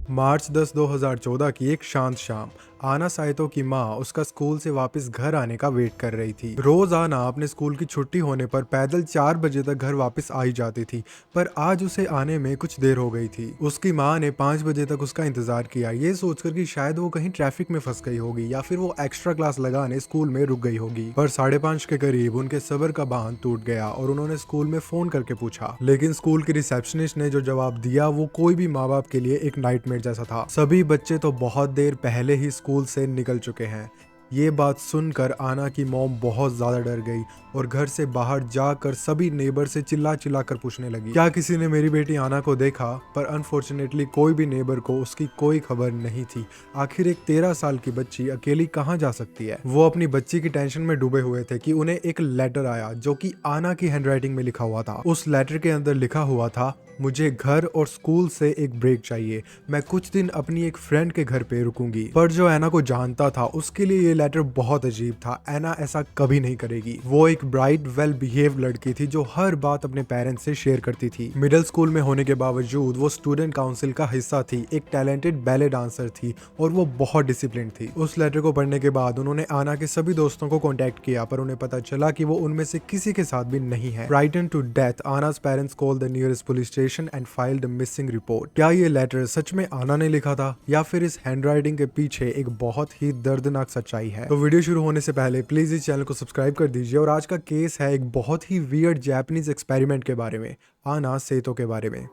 मार्च 10, 2014 की एक शांत शाम। आना साइतो की माँ उसका स्कूल से वापस घर आने का वेट कर रही थी। रोज आना अपने स्कूल की छुट्टी होने पर पैदल 4 बजे तक घर वापस आई जाती थी, पर आज उसे आने में कुछ देर हो गई थी। उसकी माँ ने 5 बजे तक उसका इंतजार किया, ये सोचकर कि शायद वो कहीं ट्रैफिक में फंस गई होगी या फिर वो एक्स्ट्रा क्लास लगाने स्कूल में रुक गई होगी। पर 5:30 के करीब उनके सब्र का बांध टूट गया और उन्होंने स्कूल में फोन करके पूछा, लेकिन स्कूल की रिसेप्शनिस्ट ने जो जवाब दिया वो कोई भी माँ बाप के लिए एक नाइटमेयर जैसा था। सभी बच्चे तो बहुत देर पहले ही स्कूल से निकल चुके हैं। ये बात सुनकर आना की मॉम बहुत ज्यादा डर गई और घर से बाहर जाकर सभी नेबर से चिल्ला चिल्ला कर पूछने लगी, क्या किसी ने मेरी बेटी आना को देखा? पर अनफॉर्चुनेटली कोई भी नेबर को उसकी कोई खबर नहीं थी। आखिर एक 13 साल की बच्ची अकेली कहाँ जा सकती है? वो अपनी बच्ची की टेंशन में डूबे हुए थे कि उन्हें एक लेटर आया जो कि आना की हैंडराइटिंग में लिखा हुआ था। उस लेटर के अंदर लिखा हुआ था, मुझे घर और स्कूल से एक ब्रेक चाहिए, मैं कुछ दिन अपनी एक फ्रेंड के घर पे रुकूंगी। पर जो एना को जानता था उसके लिए ये लेटर बहुत अजीब था। एना ऐसा कभी नहीं करेगी। वो एक ब्राइट वेल बिहेव लड़की थी जो हर बात अपने पेरेंट्स से शेयर करती थी। मिडिल स्कूल में होने के बावजूद वो स्टूडेंट काउंसिल का हिस्सा थी, एक टैलेंटेड बैले डांसर थी और वो बहुत डिसिप्लिन थी। उस लेटर को पढ़ने के बाद उन्होंने आना के सभी दोस्तों को कॉन्टेक्ट किया, पर उन्हें पता चला कि वो उनमें से किसी के साथ भी नहीं है। Frightened to death, Anna's parents called the nearest police station and filed a missing report. क्या ये लेटर सच में आना ने लिखा था या फिर इस हैंडराइटिंग के पीछे एक बहुत ही दर्दनाक सच्चाई है? तो वीडियो शुरू होने से पहले प्लीज इस चैनल को सब्सक्राइब कर दीजिए। और आज का केस है एक बहुत ही वियर्ड जापानीज एक्सपेरिमेंट के बारे में, आना सेतो के बारे में।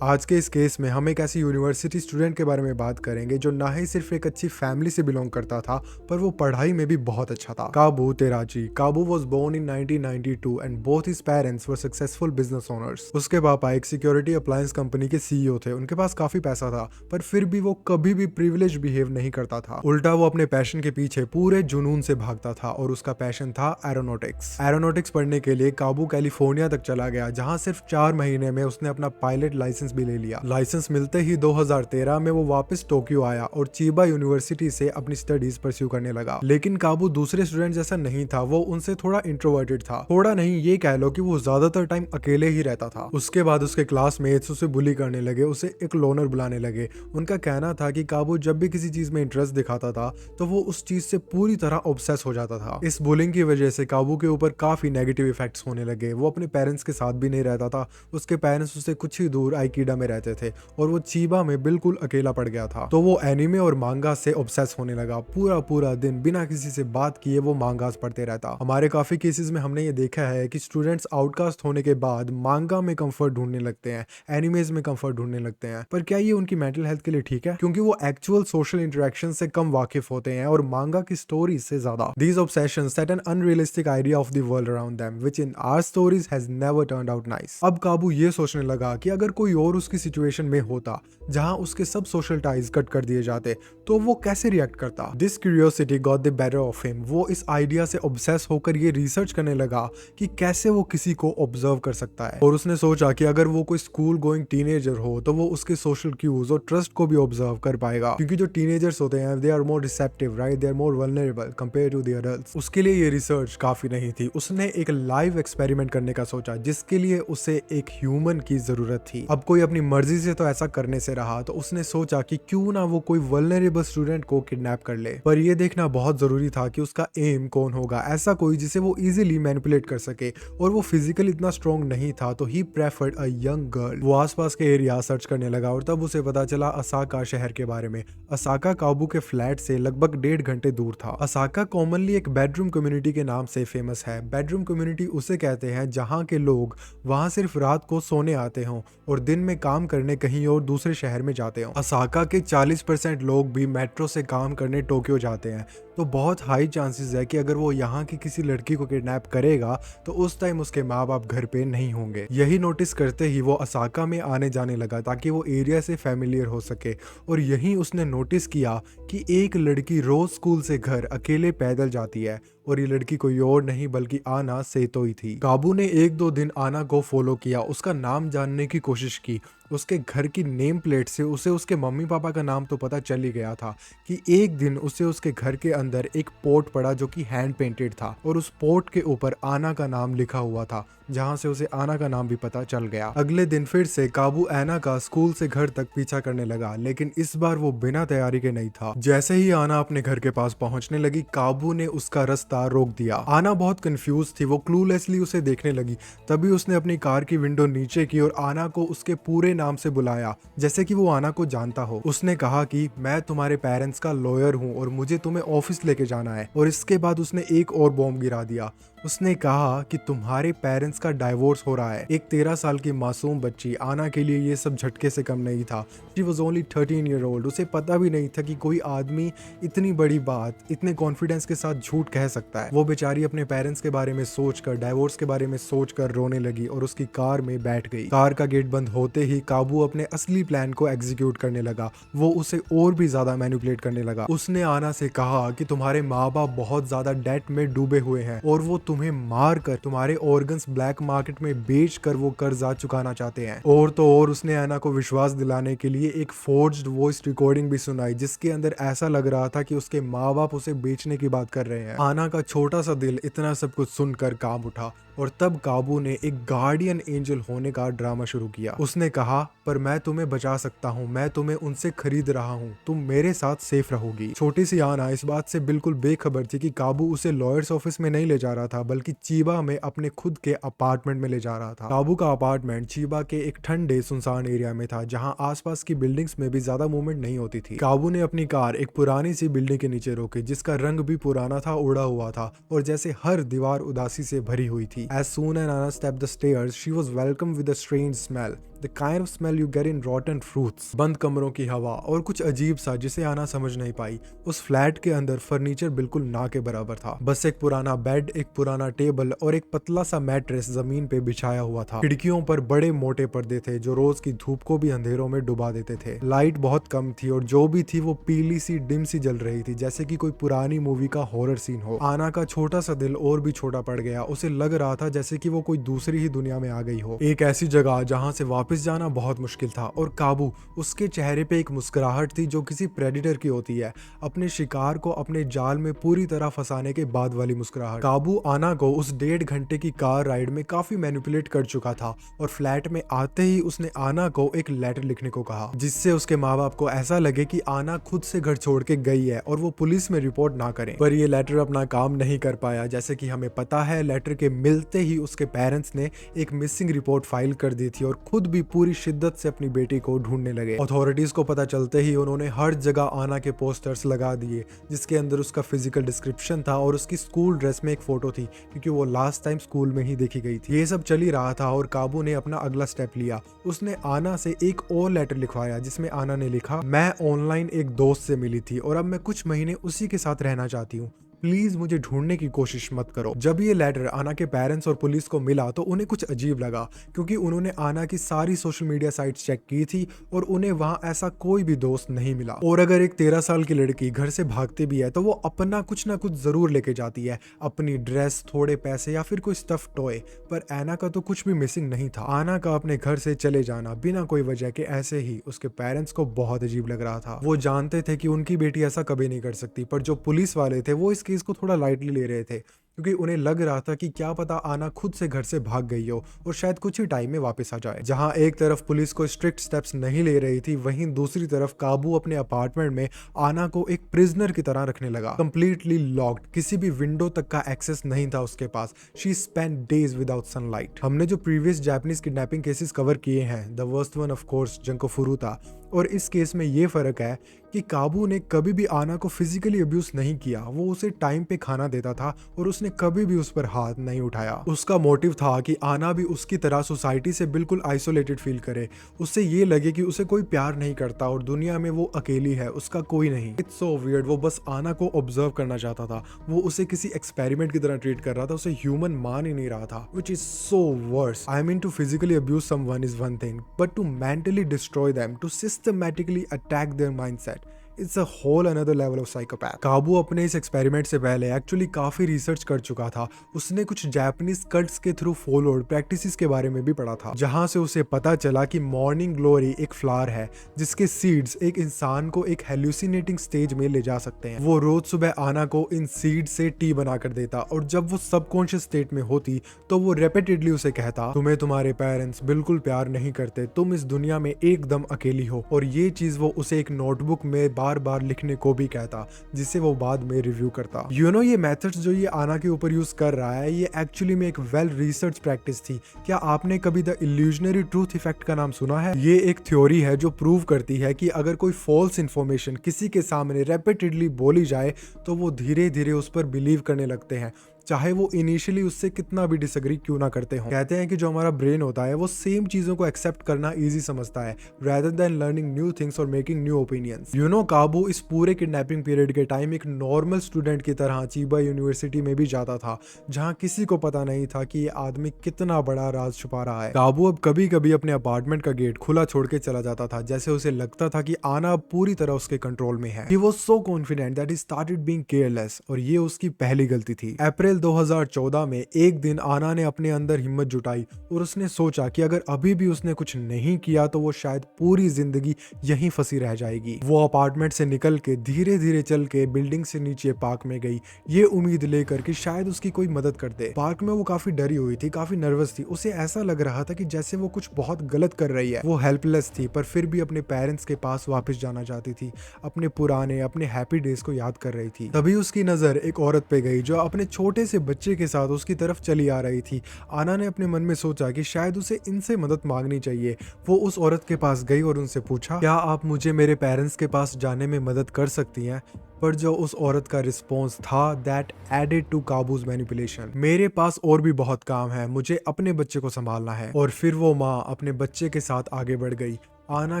आज के इस केस में हम एक ऐसी यूनिवर्सिटी स्टूडेंट के बारे में बात करेंगे जो ना ही सिर्फ एक अच्छी फैमिली से बिलोंग करता था, पर वो पढ़ाई में भी बहुत अच्छा था। Kabu Terachi. Kabu was born in 1992 and both his parents were successful business owners. उसके पापा एक सिक्योरिटी अप्लायंस कंपनी के सीईओ थे। उनके पास काफी पैसा था, पर फिर भी वो कभी भी प्रिविलेज बिहेव नहीं करता था। उल्टा वो अपने पैशन के पीछे पूरे जुनून से भागता था और उसका पैशन था एरोनॉटिक्स। एरोनॉटिक्स पढ़ने के लिए काबू कैलिफोर्निया तक चला गया, जहां सिर्फ 4 महीने में उसने अपना पायलट लाइसेंस भी ले लिया। लाइसेंस मिलते ही 2013 में वो वापस टोक्यो आया और चीबा यूनिवर्सिटी से अपनी स्टडीज परस्यू करने लगा। लेकिन काबू दूसरे स्टूडेंट जैसा नहीं था, वो उनसे थोड़ा इंट्रोवर्टेड था। थोड़ा नहीं, ये कह लो कि वो ज्यादातर टाइम अकेले ही रहता था। उसके बाद उसके क्लासमेट्स उसे बुली करने लगे, उसे एक लोनर बुलाने लगे। उनका कहना था कि काबू जब भी किसी चीज में इंटरेस्ट दिखाता था तो वो उस चीज से पूरी तरह ऑब्सेस हो जाता था। इस बुलिंग की वजह से काबू के ऊपर काफी नेगेटिव इफेक्ट्स होने लगे। वो अपने पेरेंट्स के साथ भी नहीं रहता था। उसके पेरेंट्स उससे कुछ ही दूर आइकिडा में रहते थे और वो चीबा में बिल्कुल अकेला पड़ गया था। तो वो एनिमे और मांगा से ऑब्सेस होने लगा। पूरा पूरा दिन बिना किसी से बात किए वो मांगास पढ़ते रहता। हमारे काफी केसेस में हमने ये देखा है कि स्टूडेंट्स आउटकास्ट होने के बाद मांगा में कंफर्ट ढूंढने लगते हैं, एनिमेज में कंफर्ट ढूंढने लगते हैं। पर क्या ये उनकी मेंटल हेल्थ के लिए ठीक है? क्योंकि वो एक्चुअल सोशल इंटरेक्शन से कम वाकिफ होते हैं और मांगा की स्टोरी से ज्यादा। These obsessions set an unrealistic idea of the world around them, which in our stories has never turned out nice. अब काबू ये सोचने लगा कि अगर कोई और उसकी सिचुएशन में होता जहां उसके सब सोशल टाइज कट कर दिए जाते तो वो कैसे रिएक्ट करता। This curiosity got the better of him. वो इस आइडिया से ऑब्सेस होकर ये रिसर्च करने लगा कि कैसे वो किसी को ऑब्जर्व कर सकता है। और उसने सोचा कि अगर वो कोई स्कूल गोइंग टीनेजर हो तो वो उसके सोशल क्यूज और ट्रस्ट को भी ऑब्जर्व कर पाएगा, क्योंकि जो टीनेजर्स होते हैं they are more receptive, right, they are more vulnerable compare to the adults. उसके लिए ये रिसर्च काफी नहीं थी। उसने एक लाइव एक्सपेरिमेंट करने का सोचा, जिसके लिए उसे एक ह्यूमन की जरूरत थी। अब कोई अपनी मर्जी से तो ऐसा करने से रहा, तो उसने सोचा कि क्यों ना वो कोई वल्नरेबल स्टूडेंट को किडनैप कर ले। पर ये देखना बहुत जरूरी था कि उसका एम कौन होगा, ऐसा कोई जिसे वो इजीली मैनिपुलेट कर सके। और वो फिजिकली इतना स्ट्रॉन्ग नहीं था, तो ही प्रेफर्ड अ यंग गर्ल। वो आसपास के एरिया सर्च करने लगा और तब उसे पता चला असाका शहर के बारे में। असाका काबू के फ्लैट से लगभग 1.5 घंटे दूर था। असाका कॉमनली एक बेडरूम कम्युनिटी के नाम से फेमस है। बेडरूम कम्युनिटी उसे कहते हैं जहां के लोग वहां सिर्फ रात को सोने आते हों और दिन में काम करने कहीं और दूसरे शहर में जाते हों। असाका के 40% लोग भी मेट्रो से काम करने टोक्यो जाते हैं, तो बहुत हाई चांसेस है कि अगर वो यहाँ की किसी लड़की को किडनैप करेगा तो उस टाइम उसके माँ बाप घर पे नहीं होंगे। यही नोटिस करते ही वो असाका में आने जाने लगा ताकि वो एरिया से फैमिलियर हो सके। और यही उसने नोटिस किया कि एक लड़की रोज स्कूल से घर अकेले पैदल जाती है और ये लड़की कोई और नहीं बल्कि आना सेतो ही थी। काबू ने 1-2 दिन आना को फॉलो किया, उसका नाम जानने की कोशिश की उसके घर की नेम प्लेट से उसे उसके मम्मी पापा का नाम तो पता चल ही गया था कि एक दिन उसे उसके घर के अंदर एक पोट पड़ा जो कि हैंड पेंटेड था और उस पोट के ऊपर आना का नाम लिखा हुआ था, जहां से उसे आना का नाम भी पता चल गया। अगले दिन फिर से काबू आना का स्कूल से घर तक पीछा करने लगा, लेकिन इस बार वो बिना तैयारी के नहीं था। जैसे ही आना अपने घर के पास पहुंचने लगी, काबू ने उसका रास्ता रोक दिया। आना बहुत कंफ्यूज थी, वो क्लूलेसली उसे देखने लगी। तभी उसने अपनी कार की विंडो नीचे की और आना को उसके पूरे नाम से बुलाया, जैसे कि वो आना को जानता हो। उसने कहा कि मैं तुम्हारे पेरेंट्स का लॉयर हूँ और मुझे तुम्हें ऑफिस लेके जाना है। और इसके बाद उसने एक और बॉम्ब गिरा दिया। उसने कहा कि तुम्हारे पेरेंट्स का डाइवोर्स हो रहा है। एक 13 साल की मासूम बच्ची आना के लिए ये सब झटके से कम नहीं था। She was only 13 year old. उसे पता भी नहीं था कि कोई आदमी इतनी बड़ी बात इतने कॉन्फिडेंस के साथ झूठ कह सकता है। वो बेचारी अपने पेरेंट्स के बारे में सोचकर, डाइवोर्स के बारे में सोचकर रोने लगी और उसकी कार में बैठ गई। कार का गेट बंद होते ही काबू अपने असली प्लान को एग्जीक्यूट करने लगा। वो उसे और भी ज्यादा मैनिपुलेट करने लगा। उसने आना से कहा कि तुम्हारे माँ बाप बहुत ज्यादा डेट में डूबे हुए हैं और वो तुम्हें मार कर तुम्हारे ऑर्गन्स ब्लैक मार्केट में बेच कर वो कर्जा चुकाना चाहते हैं। और तो और उसने आना को विश्वास दिलाने के लिए एक फोर्ज्ड वॉइस रिकॉर्डिंग भी सुनाई, जिसके अंदर ऐसा लग रहा था कि उसके माँ बाप उसे बेचने की बात कर रहे हैं। आना का छोटा सा दिल इतना सब कुछ सुनकर कांप उठा और तब काबू ने एक गार्डियन एंजल होने का ड्रामा शुरू किया। उसने कहा, पर मैं तुम्हें बचा सकता हूँ, मैं तुम्हें उनसे खरीद रहा हूँ, तुम मेरे साथ सेफ रहोगी। छोटी सी आना इस बात से बिल्कुल बेखबर थी कि काबू उसे लॉयर्स ऑफिस में नहीं ले जा रहा था, बल्कि चीबा में अपने खुद के अपार्टमेंट में ले जा रहा था। काबू का अपार्टमेंट चीबा के एक ठंडे सुनसान एरिया में था, जहाँ आसपास की बिल्डिंग्स में भी ज्यादा मूवमेंट नहीं होती थी। काबू ने अपनी कार एक पुरानी सी बिल्डिंग के नीचे रोकी, जिसका रंग भी पुराना था, उड़ा हुआ था और जैसे हर दीवार उदासी से भरी हुई थी। As soon as Anna stepped the stairs, she was welcomed with a strange smell. The kind of smell you get in rotten fruits. बंद कमरों की हवा और कुछ अजीब सा जिसे आना समझ नहीं पाई। उस फ्लैट के अंदर फर्नीचर बिल्कुल ना के बराबर था। बस एक पुराना बेड, एक पुराना टेबल और एक पतला सा मैट्रेस जमीन पे बिछाया हुआ था। खिड़कियों पर बड़े मोटे पर्दे थे जो रोज की धूप को भी अंधेरों में डुबा देते थे। लाइट बहुत कम थी और जो भी थी वो पीली सी डिम सी जल रही थी, जैसे कि कोई पुरानी मूवी का हॉरर सीन हो। आना का छोटा सा दिल और भी छोटा पड़ गया। उसे लग रहा था जैसे कि वो कोई दूसरी ही दुनिया में आ गई हो, एक ऐसी जगह जहां से वापस जाना बहुत मुश्किल था। और काबू, उसके चेहरे पे एक मुस्कुराहट थी जो किसी प्रेडिटर की होती है, अपने शिकार को अपने जाल में पूरी तरह फंसाने के बाद वाली मुस्कुराहट। काबू आना को उस 1.5 घंटे की कार राइड में काफी मैनिपुलेट कर चुका था और फ्लैट में आते ही उसने आना को एक लेटर लिखने को कहा, जिससे उसके माँ बाप को ऐसा लगे कि आना खुद से घर छोड़ के गई है और वो पुलिस में रिपोर्ट ना करें। पर ये लेटर अपना काम नहीं कर पाया। जैसे कि हमें पता है, लेटर के मिलते ही उसके पेरेंट्स ने एक मिसिंग रिपोर्ट फाइल कर दी थी और खुद भी पूरी शिद्दत से अपनी बेटी को ढूंढने लगे। अथॉरिटीज को पता चलते ही उन्होंने हर जगह आना के पोस्टर्स लगा दिए, जिसके अंदर उसका फिजिकल डिस्क्रिप्शन था और उसकी स्कूल ड्रेस में एक फोटो थी, क्योंकि वो लास्ट टाइम स्कूल में ही देखी गई थी। ये सब चल ही रहा था और काबू ने अपना अगला स्टेप लिया। उसने आना से एक और लेटर लिखवाया, जिसमें आना ने लिखा, मैं ऑनलाइन एक दोस्त से मिली थी और अब मैं कुछ महीने उसी के साथ रहना चाहती हूँ, प्लीज मुझे ढूंढने की कोशिश मत करो। जब ये लेटर आना के पेरेंट्स और पुलिस को मिला तो उन्हें कुछ अजीब लगा, क्योंकि उन्होंने आना की सारी सोशल मीडिया साइट्स चेक की थी और उन्हें वहां ऐसा कोई भी दोस्त नहीं मिला। और अगर एक 13 साल की लड़की घर से भागती भी है तो वो अपना कुछ ना कुछ जरूर लेके जाती है, अपनी ड्रेस, थोड़े पैसे या फिर कोई स्टफ टॉय। पर आना का तो कुछ भी मिसिंग नहीं था। आना का अपने घर से चले जाना बिना कोई वजह के ऐसे ही उसके पेरेंट्स को बहुत अजीब लग रहा था। वो जानते थे कि उनकी बेटी ऐसा कभी नहीं कर सकती, पर जो पुलिस वाले थे वो इस केस को थोड़ा लाइटली ले रहे थे, क्योंकि उन्हें लग रहा था कि क्या पता आना खुद से घर से भाग गई हो और शायद कुछ ही टाइम में वापस आ जाए। जहां एक तरफ पुलिस को स्ट्रिक्ट स्टेप्स नहीं ले रही थी, वहीं दूसरी तरफ काबू अपने अपार्टमेंट में आना को एक प्रिजनर की तरह रखने लगा, कंप्लीटली लॉक्ड। किसी भी विंडो तक का एक्सेस नहीं था उसके पास। She spend days without sunlight. हमने जो previous Japanese kidnapping cases cover किए हैं, the worst one of course Junko Furuta, और इस केस में ये फर्क है कि काबू ने कभी भी आना को फिजिकली अब्यूज नहीं किया। वो उसे टाइम पे खाना देता था और उसने कभी भी उस पर हाथ नहीं उठाया। उसका मोटिव था कि आना भी उसकी तरह सोसाइटी से बिल्कुल आइसोलेटेड फील करे, उससे ये लगे कि उसे कोई प्यार नहीं करता और दुनिया में वो अकेली है, उसका कोई नहीं। It's so weird. वो बस आना को ऑब्जर्व करना चाहता था। वो उसे किसी एक्सपेरिमेंट की तरह ट्रीट कर रहा था, उसे ह्यूमन मान ही नहीं रहा था, which is so worse. I mean, to physically abuse someone is one thing, but to mentally destroy them, to systematically attack their mindset, it's a whole another level of psychopath. Kabu अपने इस experiment से पहले actually काफी research कर चुका था। उसने कुछ जापानीज कल्ट्स के थ्रू फॉलोड प्रैक्टिसेस के बारे में भी पढ़ा था, जहां से उसे पता चला कि मॉर्निंग ग्लोरी एक फ्लावर है जिसके सीड्स एक इंसान को एक हेल्यूसिनेटिंग स्टेज में ले जा सकते हैं। वो रोज सुबह आना को इन सीड से टी बना कर देता और जब वो सबकॉन्शियस स्टेट में होती तो वो रेपिटेडली उसे कहता, तुम्हें तुम्हारे पेरेंट्स बिल्कुल प्यार नहीं करते, तुम इस दुनिया में एकदम अकेली हो। और ये चीज वो उसे एक नोटबुक में बार बार लिखने को भी कहता, जिसे वो बाद में रिव्यू करता। ये मेथड्स जो ये आना के ऊपर यूज कर रहा है, ये एक्चुअली में एक वेल रिसर्च प्रैक्टिस थी। क्या आपने कभी द इल्यूजनरी ट्रूथ इफेक्ट का नाम सुना है? ये एक थ्योरी है जो प्रूव करती है कि अगर कोई फॉल्स इन्फॉर्मेशन किसी के सामने रेपिटेडली बोली जाए तो वो धीरे धीरे उस पर बिलीव करने लगते हैं, चाहे वो इनिशियली उससे कितना भी डिसएग्री क्यों ना करते हो। कहते हैं कि जो हमारा ब्रेन होता है वो सेम चीजों को एक्सेप्ट करना इजी समझता है rather than learning new things or making new opinions। काबू इस पूरे किडनैपिंग पीरियड के टाइम एक नॉर्मल स्टूडेंट की तरह चीबा यूनिवर्सिटी में भी जाता था, जहां किसी को पता नहीं था कि ये आदमी कितना बड़ा राज छुपा रहा है। काबू अब कभी कभी अपने अपार्टमेंट का गेट खुला छोड़ के चला जाता था, जैसे उसे लगता था कि आना अब पूरी तरह उसके कंट्रोल में है। He was so confident that he started being careless, और ये उसकी पहली गलती थी। अप्रैल 2014 में एक दिन आना ने अपने अंदर हिम्मत जुटाई और उसने सोचा कि अगर अभी भी उसने कुछ नहीं किया तो वो शायद पूरी जिंदगी यहीं फंसी रह जाएगी। वो अपार्टमेंट से निकल के धीरे धीरे चल के बिल्डिंग से नीचे पार्क में गई, ये उम्मीद लेकर कि शायद उसकी कोई मदद कर दे। पार्क में वो काफी डरी हुई थी, काफी नर्वस थी। उसे ऐसा लग रहा था कि जैसे वो कुछ बहुत गलत कर रही है। वो हेल्पलेस थी, पर फिर भी अपने पेरेंट्स के पास वापस जाना चाहती थी, अपने पुराने अपने हैप्पी डेज को याद कर रही थी। तभी उसकी नजर एक औरत पे गई जो अपने छोटे से बच्चे के साथ उसकी तरफ चली आ रही थी। आना ने अपने मन में सोचा कि शायद उसे इनसे मदद मांगनी चाहिए। वो उस औरत के पास गई और उनसे पूछा, क्या आप मुझे मेरे पेरेंट्स के पास जाने में मदद कर सकती हैं? पर जो उस औरत का रिस्पॉन्स था, दैट एडेड टू काबूज मैनिपुलेशन। मेरे पास और भी बहुत काम है, मुझे अपने बच्चे को संभालना है। और फिर वो माँ अपने बच्चे के साथ आगे बढ़ गई। आना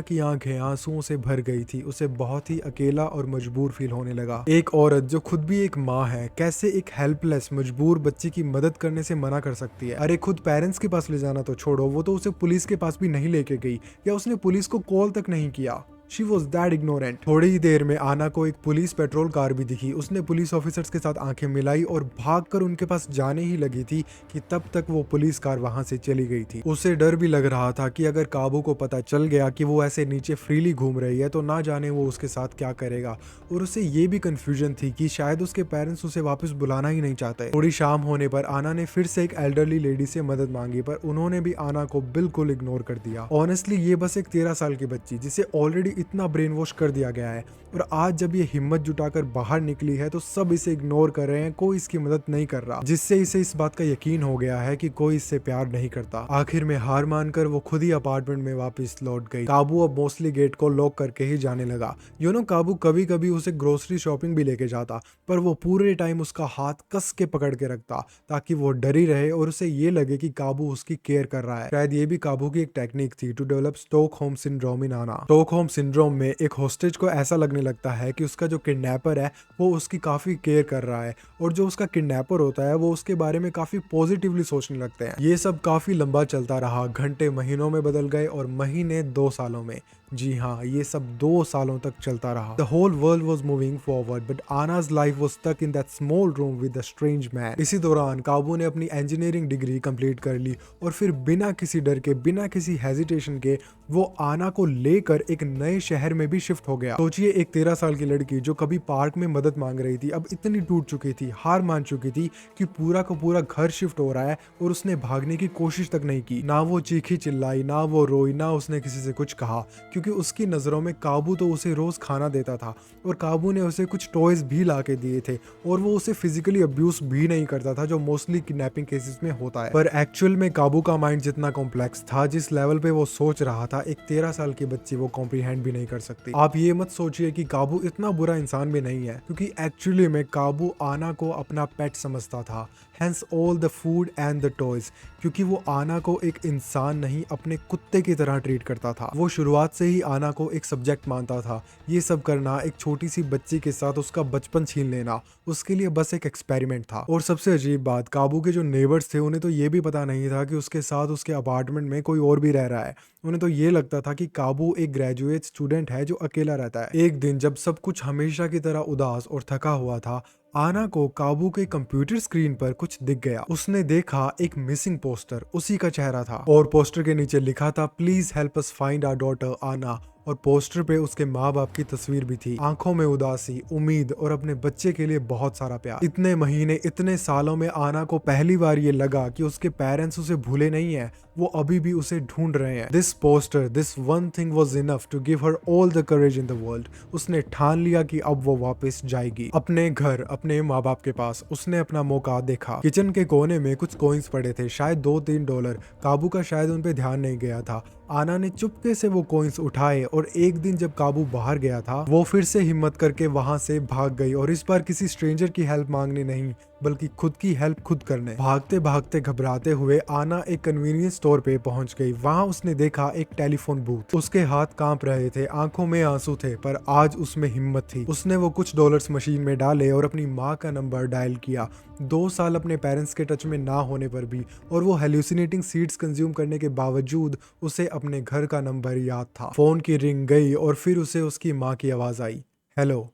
की आंखें आंसुओं से भर गई थी। उसे बहुत ही अकेला और मजबूर फील होने लगा। एक औरत जो खुद भी एक माँ है, कैसे एक हेल्पलेस मजबूर बच्चे की मदद करने से मना कर सकती है? अरे खुद पेरेंट्स के पास ले जाना तो छोड़ो, वो तो उसे पुलिस के पास भी नहीं लेके गई, या उसने पुलिस को कॉल तक नहीं किया। She was that ignorant। थोड़ी ही देर में आना को एक पुलिस पेट्रोल कार भी दिखी। उसने पुलिस ऑफिसर्स के साथ आंखें मिलाई और भागकर उनके पास जाने ही लगी थी कि तब तक वो पुलिस कार वहां से चली गई थी। उसे डर भी लग रहा था कि अगर काबू को पता चल गया कि वो ऐसे नीचे फ्रीली घूम रही है तो ना जाने वो उसके साथ क्या करेगा। और उसे ये भी कंफ्यूजन थी कि शायद उसके पेरेंट्स उसे वापस बुलाना ही नहीं चाहते। थोड़ी शाम होने पर आना ने फिर से एक एल्डरली लेडी से मदद मांगी, पर उन्होंने भी आना को बिल्कुल इग्नोर कर दिया। ऑनेस्टली ये बस एक 13 साल की बच्ची जिसे ऑलरेडी इतना ब्रेन वॉश कर दिया गया है, और आज जब ये हिम्मत जुटाकर बाहर निकली है तो सब इसे इग्नोर कर रहे हैं, कोई इसकी मदद नहीं कर रहा, जिससे इसे इस बात का यकीन हो गया है कि कोई इससे प्यार नहीं करता। आखिर में हार मानकर वो खुद ही अपार्टमेंट में वापस लौट गई। काबू अब मोस्टली गेट को लॉक करके ही जाने लगा। काबू कभी कभी उसे ग्रोसरी शॉपिंग भी लेके जाता, पर वो पूरे टाइम उसका हाथ कस के पकड़ के रखता ताकि वो डरी रहे और उसे ये लगे कि काबू उसकी केयर कर रहा है। शायद ये भी काबू की एक टेक्निक थी to develop Stockholm syndrome in Anna. Stockholm syndrome में एक हॉस्टेज को ऐसा लगने लगता है कि उसका जो किडनैपर है वो उसकी काफी केयर कर रहा है, और जो उसका किडनैपर होता है वो उसके बारे में काफी पॉजिटिवली सोचने लगते हैं। ये सब काफी लंबा चलता रहा। घंटे महीनों में बदल गए और महीने 2 सालों में। जी हाँ, ये सब 2 सालों तक चलता रहा। The whole world was moving forward but Anna's life was stuck in that small room with a strange man. इसी दौरान काबू ने अपनी इंजीनियरिंग डिग्री कंप्लीट कर ली और फिर बिना किसी डर के, बिना किसी हेजिटेशन के वो आना को लेकर एक नए शहर में भी शिफ्ट हो गया। सोचिए, एक 13 साल की लड़की जो कभी पार्क में मदद मांग रही थी अब इतनी टूट चुकी थी, हार मान चुकी थी कि पूरा का पूरा घर शिफ्ट हो रहा है, और उसने भागने की कोशिश तक नहीं की। ना वो चीखी चिल्लाई, ना वो रोई, ना उसने किसी से कुछ कहा, क्योंकि उसकी नजरों में काबू तो उसे रोज खाना देता था और काबू ने उसे कुछ टॉयज भी ला के दिए थे, और वो उसे फिजिकली अब्यूज भी नहीं करता था जो मोस्टली किडनैपिंग केसेस में होता है। पर एक्चुअल में काबू का माइंड जितना कॉम्प्लेक्स था, जिस लेवल पे वो सोच रहा था, एक 13 साल की बच्ची वो कॉम्प्रीहेंड भी नहीं कर सकती। आप ये मत सोचिए कि काबू इतना बुरा इंसान भी नहीं है, क्योंकि एक्चुअली में काबू आना को अपना पेट समझता था, hence all the food and the toys, क्योंकि वो आना को एक इंसान नहीं अपने कुत्ते की तरह ट्रीट करता था। वो शुरुआत से ही आना को एक सब्जेक्ट मानता था। ये सब करना एक छोटी सी बच्ची के साथ उसका बचपन छीन लेना उसके लिए बस एक एक्सपेरिमेंट था। और सबसे अजीब बात, काबू के जो नेबर्स थे उन्हें तो ये भी पता नहीं था कि उसके साथ उसके अपार्टमेंट में कोई और भी रह रहा है। उन्हें तो ये लगता था कि काबू एक ग्रेजुएट स्टूडेंट है जो अकेला रहता है। एक दिन जब सब कुछ हमेशा की तरह उदास और थका हुआ था, आना को काबू के कंप्यूटर स्क्रीन पर कुछ दिख गया। उसने देखा एक मिसिंग पोस्टर, उसी का चेहरा था और पोस्टर के नीचे लिखा था please help us find our daughter Anna. और पोस्टर पे उसके माँ बाप की तस्वीर भी थी, आंखों में उदासी, उम्मीद और अपने बच्चे के लिए बहुत सारा प्यार। इतने महीने, इतने सालों में आना को पहली बार ये लगा कि उसके पेरेंट्स उसे भूले नहीं है, वो अभी भी उसे ढूंढ रहे हैं। This poster, this one thing was enough to give her all the courage in the world. उसने ठान लिया कि अब वो वापस जाएगी अपने घर, अपने माँ बाप के पास। उसने अपना मौका देखा। किचन के कोने में कुछ कॉइन्स पड़े थे, शायद $2-3। काबू का शायद उन पे ध्यान नहीं गया था। आना ने चुपके से वो कॉइन्स उठाए और एक दिन जब काबू बाहर गया था, वो फिर से हिम्मत करके वहां से भाग गई और इस बार किसी स्ट्रेंजर की हेल्प मांगने नहीं, बल्कि खुद की हेल्प खुद करने। भागते भागते घबराते हुए आना एक कन्वीनियंस स्टोर पे पहुंच गई। वहां उसने देखा एक टेलीफोन बूथ। उसके हाथ कांप रहे थे, आंखों में आंसू थे, पर आज उसमें हिम्मत थी। उसने वो कुछ डॉलर्स मशीन में डाले और अपनी माँ का नंबर डायल किया। 2 साल अपने पेरेंट्स के टच में ना होने पर भी और वो हेल्यूसिनेटिंग सीड्स कंज्यूम करने के बावजूद उसे अपने घर का नंबर याद था। फोन की रिंग गई और फिर उसे उसकी माँ की आवाज आई, हेलो।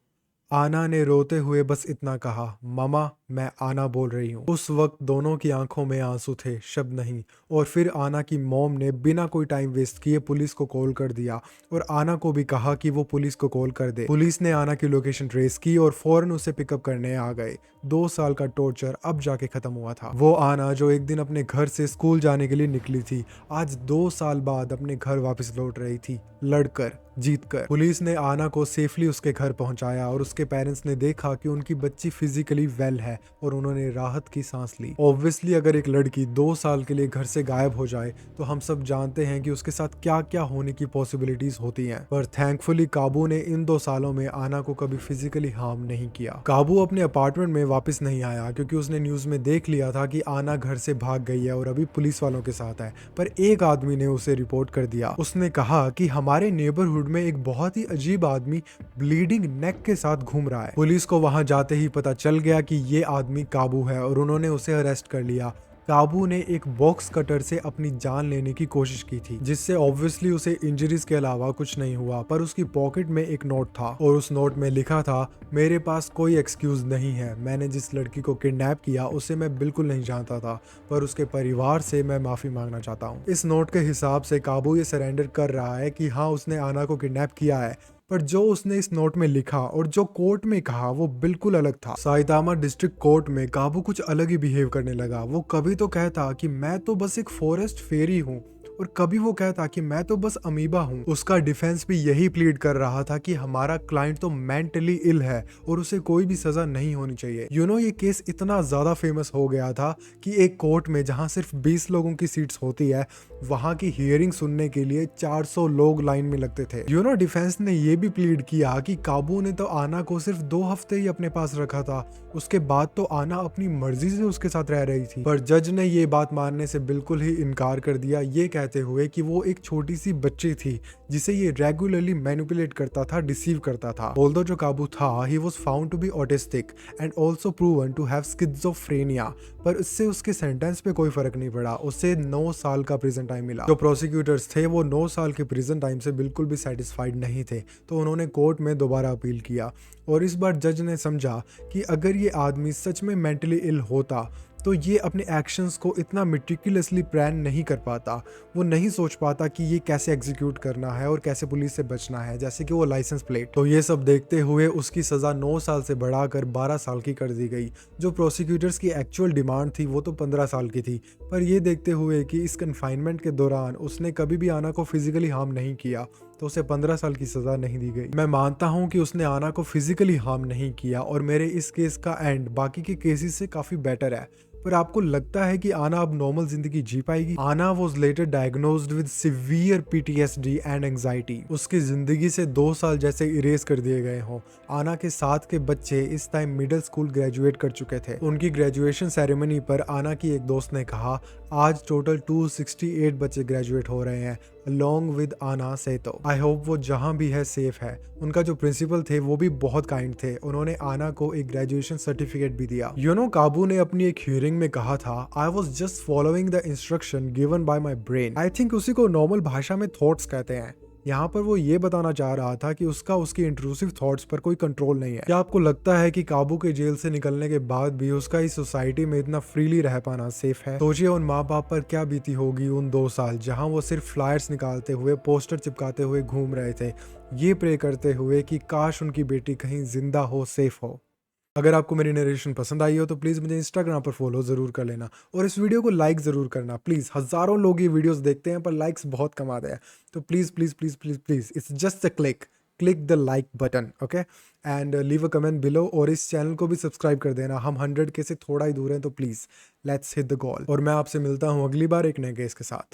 आना ने रोते हुए बस इतना कहा, मामा मैं आना बोल रही हूँ। उस वक्त दोनों की आंखों में आंसू थे, शब्द नहीं। और फिर आना की मॉम ने बिना कोई टाइम वेस्ट किए पुलिस को कॉल कर दिया और आना को भी कहा कि वो पुलिस को कॉल कर दे। पुलिस ने आना की लोकेशन ट्रेस की और फौरन उसे पिकअप करने आ गए। 2 साल का टॉर्चर अब जाके खत्म हुआ था। वो आना जो एक दिन अपने घर से स्कूल जाने के लिए निकली थी, आज 2 साल बाद अपने घर वापस लौट रही थी, लड़कर, जीतकर। पुलिस ने आना को सेफली उसके घर पहुंचाया और उसके पेरेंट्स ने देखा कि उनकी बच्ची फिजिकली वेल है और उन्होंने राहत की सांस ली। ऑब्वियसली अगर एक लड़की 2 साल के लिए घर से गायब हो जाए तो हम सब जानते हैं कि उसके साथ क्या क्या होने की पॉसिबिलिटीज होती हैं। पर थैंकफुली काबू ने इन 2 सालों में आना को कभी फिजिकली हार्म नहीं किया। काबू अपने अपार्टमेंट में वापस नहीं आया क्योंकि उसने न्यूज में देख लिया था कि आना घर से भाग गई है और अभी पुलिस वालों के साथ है। पर एक आदमी ने उसे रिपोर्ट कर दिया। उसने कहा कि हमारे नेबरहुड में एक बहुत ही अजीब आदमी ब्लीडिंग नेक के साथ घूम रहा है। पुलिस को वहां जाते ही पता चल गया कि ये आदमी काबू है और उन्होंने उसे अरेस्ट कर लिया। काबू ने एक बॉक्स कटर से अपनी जान लेने की कोशिश की थी, जिससे ऑब्वियसली उसे इंजरीज के अलावा कुछ नहीं हुआ। पर उसकी पॉकेट में एक नोट था और उस नोट में लिखा था, मेरे पास कोई एक्सक्यूज नहीं है। मैंने जिस लड़की को किडनैप किया उसे मैं बिल्कुल नहीं जानता था, पर उसके परिवार से मैं माफी मांगना चाहता हूँ। इस नोट के हिसाब से काबू ये सरेंडर कर रहा है कि हाँ उसने आना को किडनैप किया है, पर जो उसने इस नोट में लिखा और जो कोर्ट में कहा वो बिल्कुल अलग था। साइतामा डिस्ट्रिक्ट कोर्ट में काबू कुछ अलग ही बिहेव करने लगा। वो कभी तो कहता कि मैं तो बस एक फॉरेस्ट फेरी हूँ और कभी वो कहता कि मैं तो बस अमीबा हूँ। उसका डिफेंस भी यही प्लीड कर रहा था कि हमारा क्लाइंट तो मेंटली इल है और उसे कोई भी सजा नहीं होनी चाहिए। ये केस इतना ज्यादा फेमस हो गया था कि एक कोर्ट में जहाँ सिर्फ 20 लोगों की सीट्स होती है, वहां की हियरिंग सुनने के लिए 400 लोग लाइन में लगते थे। डिफेंस ने ये भी प्लीड किया कि काबू ने तो आना को सिर्फ 2 हफ्ते ही अपने पास रखा था, उसके बाद तो आना अपनी मर्जी से उसके साथ रह रही थी। पर जज ने ये बात मानने से बिल्कुल ही इनकार कर दिया, ये कहते हुए कि वो एक छोटी सी बच्ची थी जिसे ये रेगुलरली मैनिपुलेट करता था, डिसीव करता था। ऑल्दो जो काबू था, he was found to be autistic and also proven to have schizophrenia, पर इससे उसके सेंटेंस पे कोई फर्क नहीं पड़ा। उसे 9 साल का प्रिजन टाइम मिला। जो प्रोसिक्यूटर्स थे वो 9 साल के प्रिजन टाइम से बिल्कुल भी सेटिस्फाइड नहीं थे, तो उन्होंने कोर्ट में दोबारा अपील किया और इस बार जज ने समझा कि अगर ये आदमी सच में मेंटली इल होता तो ये अपने एक्शंस को इतना मेटिकुलसली प्लान नहीं कर पाता। वो नहीं सोच पाता कि ये कैसे एग्जीक्यूट करना है और कैसे पुलिस से बचना है, जैसे कि वो लाइसेंस प्लेट। तो ये सब देखते हुए उसकी सज़ा 9 साल से बढ़ाकर 12 साल की कर दी गई। जो प्रोसिक्यूटर्स की एक्चुअल डिमांड थी वो तो 15 साल की थी, पर ये देखते हुए कि इस कन्फाइनमेंट के दौरान उसने कभी भी आना को फिजिकली हार्म नहीं किया, तो उसे 15 साल की सज़ा नहीं दी गई। मैं मानता हूँ कि उसने आना को फिजिकली हार्म नहीं किया और मेरे इस केस का एंड बाकी के केसेस से काफ़ी बेटर है। पर आपको लगता है कि आना अब नॉर्मल जिंदगी जी पाएगी? आना was later diagnosed with severe PTSD and anxiety. उसकी जिंदगी से 2 साल जैसे इरेज कर दिए गए हों। आना के साथ के बच्चे इस टाइम मिडिल स्कूल ग्रेजुएट कर चुके थे। उनकी ग्रेजुएशन सेरेमनी पर आना की एक दोस्त ने कहा, आज टोटल 268 बच्चे ग्रेजुएट हो रहे हैं। along with आना सेतो। आई होप वो जहाँ भी है सेफ है। उनका जो प्रिंसिपल थे वो भी बहुत काइंड थे, उन्होंने आना को एक ग्रेजुएशन सर्टिफिकेट भी दिया। काबू ने अपनी एक हियरिंग में कहा था, I was just following the instruction given by my brain. I think उसी को नॉर्मल भाषा में थॉट्स कहते हैं। यहाँ पर वो ये बताना चाह रहा था कि उसकी इंट्रूसिव थॉट्स पर कोई कंट्रोल नहीं है। क्या आपको लगता है कि काबू के जेल से निकलने के बाद भी उसका इस सोसाइटी में इतना फ्रीली रह पाना सेफ है? सोचिए उन माँ बाप पर क्या बीती होगी उन 2 साल जहाँ वो सिर्फ फ्लायर्स निकालते हुए, पोस्टर चिपकाते हुए घूम रहे थे, ये प्रे करते हुए कि काश उनकी बेटी कहीं जिंदा हो, सेफ हो। अगर आपको मेरी नरेशन पसंद आई हो तो प्लीज़ मुझे इंस्टाग्राम पर फॉलो ज़रूर कर लेना और इस वीडियो को लाइक ज़रूर करना प्लीज़। हज़ारों लोग ये वीडियोस देखते हैं पर लाइक्स बहुत कम आते हैं, तो please please please please please it's just a click the like button, okay, and leave a comment below और इस चैनल को भी सब्सक्राइब कर देना। हम 100 के से थोड़ा ही दूर हैं, तो please let's hit the goal. और मैं आपसे मिलता हूँ अगली बार एक नए केस के साथ।